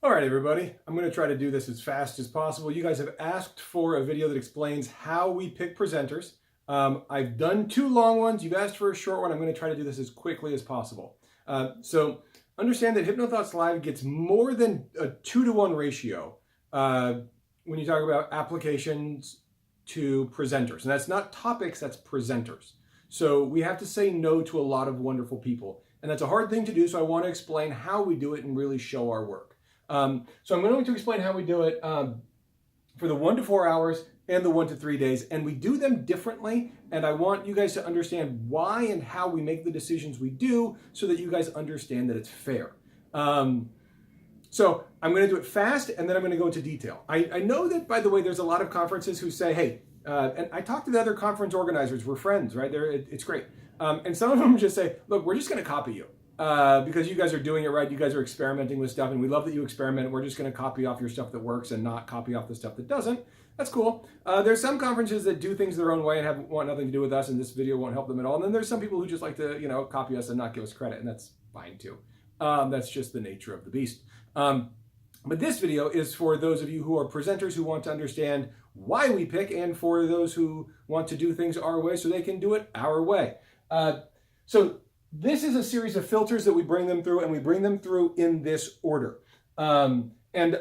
All right, everybody, I'm going to try to do this as fast as possible. You guys have asked for a video that explains how we pick presenters. I've done 2 long ones. You've asked for a short one. I'm going to try to do this as quickly as possible. So understand that HypnoThoughts Live gets more than a 2-to-1 ratio when you talk about applications to presenters. And that's not topics, that's presenters. So we have to say no to a lot of wonderful people. And that's a hard thing to do, so I want to explain how we do it and really show our work. So I'm going to explain how we do it for the 1 to 4 hours and the 1 to 3 days. And we do them differently. And I want you guys to understand why and how we make the decisions we do so that you guys understand that it's fair. So I'm going to do it fast and then I'm going to go into detail. I know that, by the way, there's a lot of conferences who say, hey, and I talk to the other conference organizers. We're friends, right? It's great. And some of them just say, look, we're just going to copy you. Because you guys are doing it right, you guys are experimenting with stuff, and we love that you experiment. We're just going to copy off your stuff that works and not copy off the stuff that doesn't. That's cool. There's some conferences that do things their own way and want nothing to do with us, and this video won't help them at all. And then there's some people who just like to, copy us and not give us credit, and that's fine too. That's just the nature of the beast. But this video is for those of you who are presenters who want to understand why we pick, and for those who want to do things our way so they can do it our way. This is a series of filters that we bring them through, and we bring them through in this order. And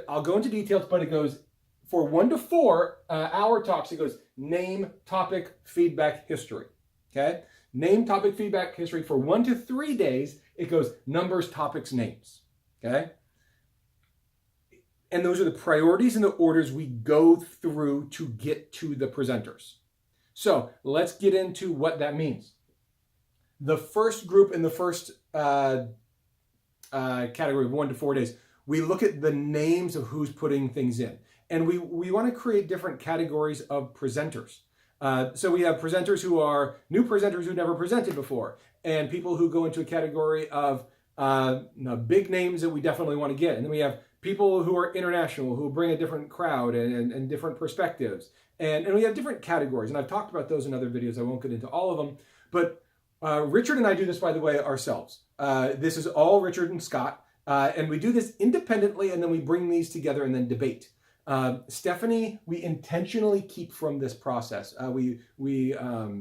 I'll go into details, but it goes for 1 to 4 hour talks. It goes name, topic, feedback, history. Okay? Name, topic, feedback, history. For 1 to 3 days, it goes numbers, topics, names. Okay? And those are the priorities and the orders we go through to get to the presenters. So let's get into what that means. The first group in the first category of 1 to 4 days, we look at the names of who's putting things in. And we want to create different categories of presenters. So we have presenters who are new presenters who never presented before, and people who go into a category of big names that we definitely want to get. And then we have people who are international, who bring a different crowd and different perspectives. And we have different categories. And I've talked about those in other videos. I won't get into all of them. But Richard and I do this, by the way, ourselves. This is all Richard and Scott, and we do this independently, and then we bring these together and then debate. Stephanie, we intentionally keep from this process. We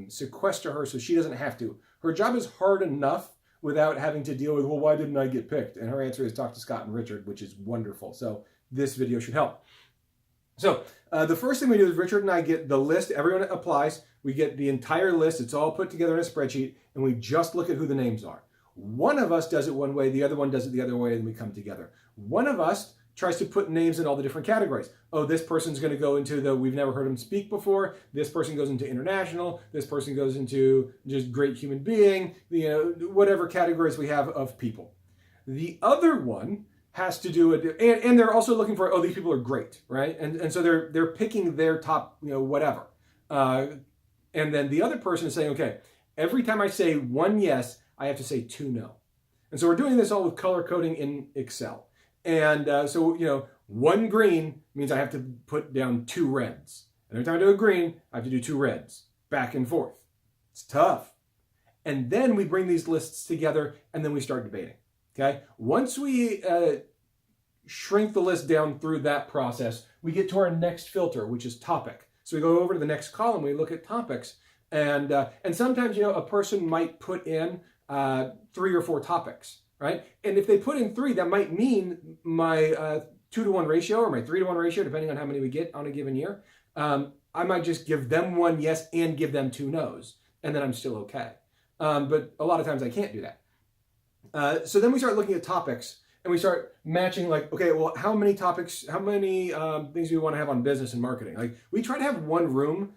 sequester her so she doesn't have to. Her job is hard enough without having to deal with, well, why didn't I get picked? And her answer is talk to Scott and Richard, which is wonderful. So this video should help. So the first thing we do is Richard and I get the list. Everyone applies. We get the entire list. It's all put together in a spreadsheet, and we just look at who the names are. One of us does it one way, the other one does it the other way, and we come together. One of us tries to put names in all the different categories. Oh, this person's going to go into the we've never heard him speak before. This person goes into international. This person goes into just great human being. Whatever categories we have of people. The other one has to do it, and they're also looking for, oh, these people are great, right? And so they're picking their top, whatever. And then the other person is saying, okay, every time I say 1 yes, I have to say 2 no. And so we're doing this all with color coding in Excel. And so 1 green means I have to put down 2 reds. And every time I do a green, I have to do 2 reds, back and forth. It's tough. And then we bring these lists together, and then we start debating. Okay? Once we shrink the list down through that process, we get to our next filter, which is topic. So we go over to the next column, we look at topics, and sometimes, a person might put in 3 or 4 topics, right? And if they put in 3, that might mean my 2-to-1 ratio or my 3-to-1 ratio, depending on how many we get on a given year. I might just give them 1 yes and give them 2 no's, and then I'm still okay. But a lot of times I can't do that. So then we start looking at topics, and we start matching, like, okay, well, how many topics, how many things do we want to have on business and marketing? Like, we try to have 1 room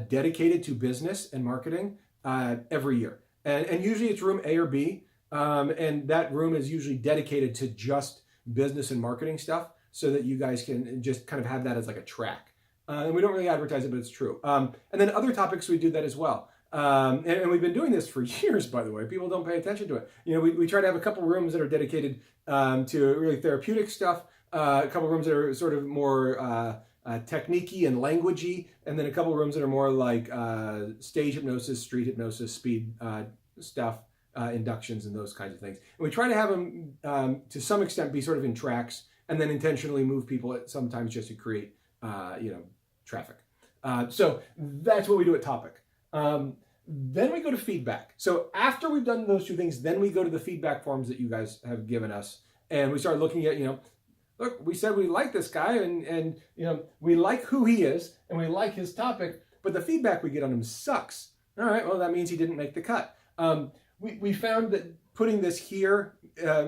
dedicated to business and marketing every year. And usually it's room A or B, and that room is usually dedicated to just business and marketing stuff so that you guys can just kind of have that as like a track. And we don't really advertise it, but it's true. And then other topics, we do that as well. And we've been doing this for years, by the way. People don't pay attention to it. We try to have a couple rooms that are dedicated to really therapeutic stuff, a couple rooms that are sort of more technique-y and language-y, and then a couple rooms that are more like stage hypnosis, street hypnosis, speed stuff, inductions, and those kinds of things. And we try to have them, to some extent, be sort of in tracks and then intentionally move people sometimes just to create, traffic. So that's what we do at topic. Then we go to feedback. So after we've done those two things, then we go to the feedback forms that you guys have given us, and we start looking at, look, we said we like this guy, and we like who he is, and we like his topic, but the feedback we get on him sucks. All right, well, that means he didn't make the cut. We found that putting this here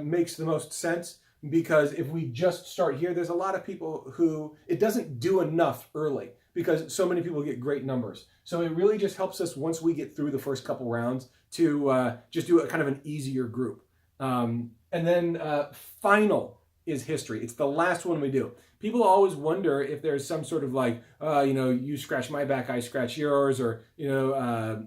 makes the most sense, because if we just start here, there's a lot of people who it doesn't do enough early, because so many people get great numbers. So it really just helps us, once we get through the first couple rounds, to just do a kind of an easier group. And then final is history. It's the last one we do. People always wonder if there's some sort of like, you scratch my back, I scratch yours, or,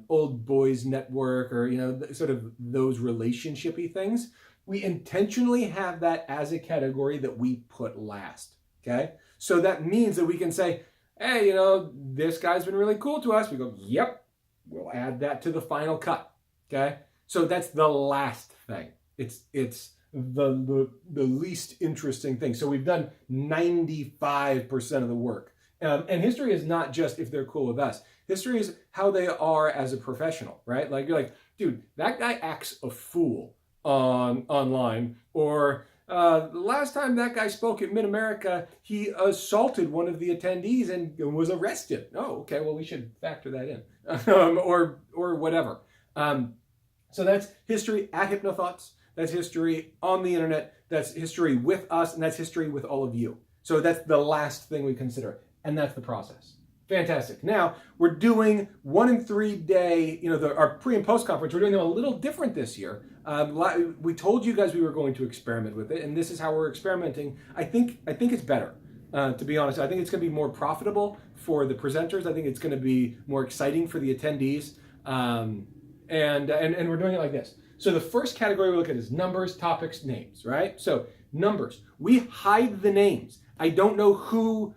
old boys network, or, sort of those relationship-y things. We intentionally have that as a category that we put last, okay? So that means that we can say, hey, this guy's been really cool to us. We go, yep, we'll add that to the final cut, okay? So that's the last thing. It's the least interesting thing. So we've done 95% of the work. And history is not just if they're cool with us. History is how they are as a professional, right? Like, you're like, dude, that guy acts a fool online, or the last time that guy spoke at Mid-America, he assaulted one of the attendees and was arrested. Oh, okay, well, we should factor that in, or whatever. So that's history at HypnoThoughts. That's history on the internet. That's history with us, and that's history with all of you. So that's the last thing we consider, and that's the process. Fantastic. Now, we're doing 1 and 3 day, our pre and post conference. We're doing them a little different this year. We told you guys we were going to experiment with it, and this is how we're experimenting. I think it's better, to be honest. I think it's going to be more profitable for the presenters. I think it's going to be more exciting for the attendees, and we're doing it like this. So the first category we look at is numbers, topics, names, right? So numbers, we hide the names. I don't know who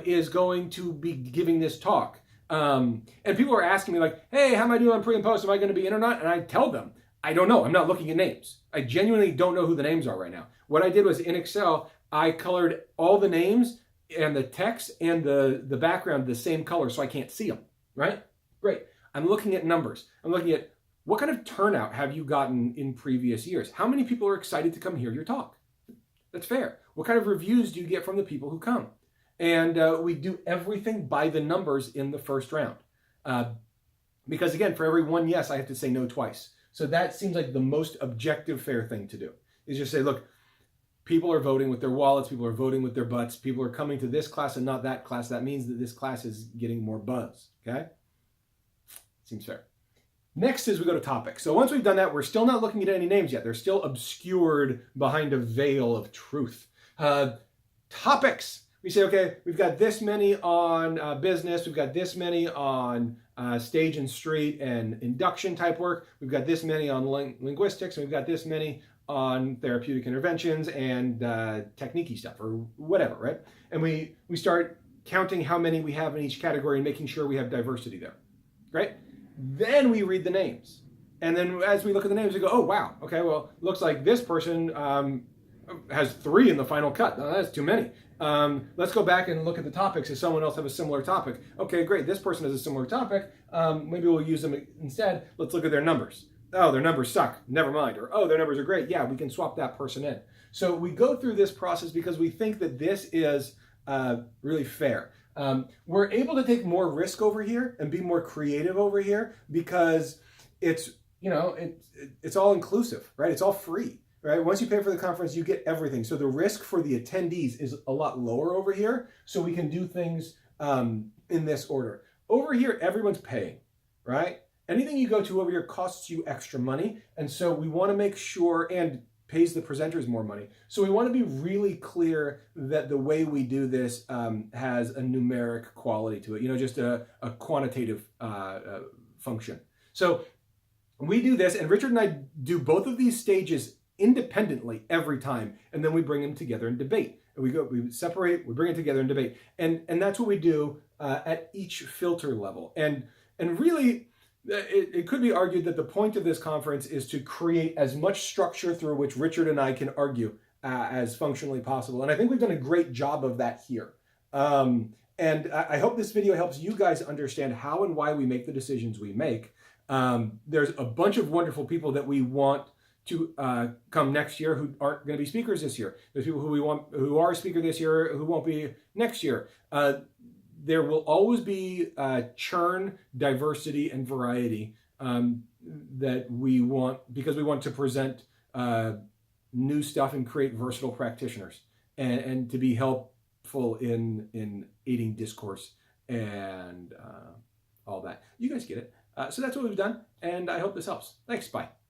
is going to be giving this talk. And people are asking me like, hey, how am I doing on pre and post? Am I going to be in or not? And I tell them, I don't know. I'm not looking at names. I genuinely don't know who the names are right now. What I did was in Excel, I colored all the names and the text and the background the same color so I can't see them, right? Great. I'm looking at numbers. I'm looking at what kind of turnout have you gotten in previous years? How many people are excited to come hear your talk? That's fair. What kind of reviews do you get from the people who come? And we do everything by the numbers in the first round. Because again, for every one yes, I have to say no twice. So that seems like the most objective, fair thing to do, is just say, look, people are voting with their wallets, people are voting with their butts, people are coming to this class and not that class. That means that this class is getting more buzz, okay? Seems fair. Next is we go to topics. So once we've done that, we're still not looking at any names yet. They're still obscured behind a veil of truth. Topics. We say, okay, we've got this many on business. We've got this many on stage and street and induction type work. We've got this many on linguistics. And we've got this many on therapeutic interventions and technique-y stuff or whatever, right? And we start counting how many we have in each category and making sure we have diversity there, right? Then we read the names. And then as we look at the names, we go, oh, wow, okay, well, looks like this person has 3 in the final cut. No, that's too many. Let's go back and look at the topics. Does someone else have a similar topic? Okay, great. This person has a similar topic. Maybe we'll use them instead. Let's look at their numbers. Oh, their numbers suck. Never mind. Or, oh, their numbers are great. Yeah, we can swap that person in. So we go through this process because we think that this is really fair. We're able to take more risk over here and be more creative over here because it's, it's all inclusive, right? It's all free. Right? Once you pay for the conference, you get everything. So the risk for the attendees is a lot lower over here. So we can do things in this order. Over here, everyone's paying, right? Anything you go to over here costs you extra money. And so we want to make sure, and pays the presenters more money. So we want to be really clear that the way we do this has a numeric quality to it, just a quantitative function. So we do this, and Richard and I do both of these stages independently every time, and then we bring them together and debate. And we separate, we bring it together and debate, and that's what we do at each filter level. And really, it could be argued that the point of this conference is to create as much structure through which Richard and I can argue as functionally possible. And I think we've done a great job of that here. And I hope this video helps you guys understand how and why we make the decisions we make. There's a bunch of wonderful people that we want to come next year who aren't going to be speakers this year. There's people who are a speaker this year who won't be next year. There will always be churn, diversity, and variety that we want, because we want to present new stuff and create versatile practitioners, and to be helpful in aiding discourse and all that. You guys get it. So that's what we've done, and I hope this helps. Thanks. Bye.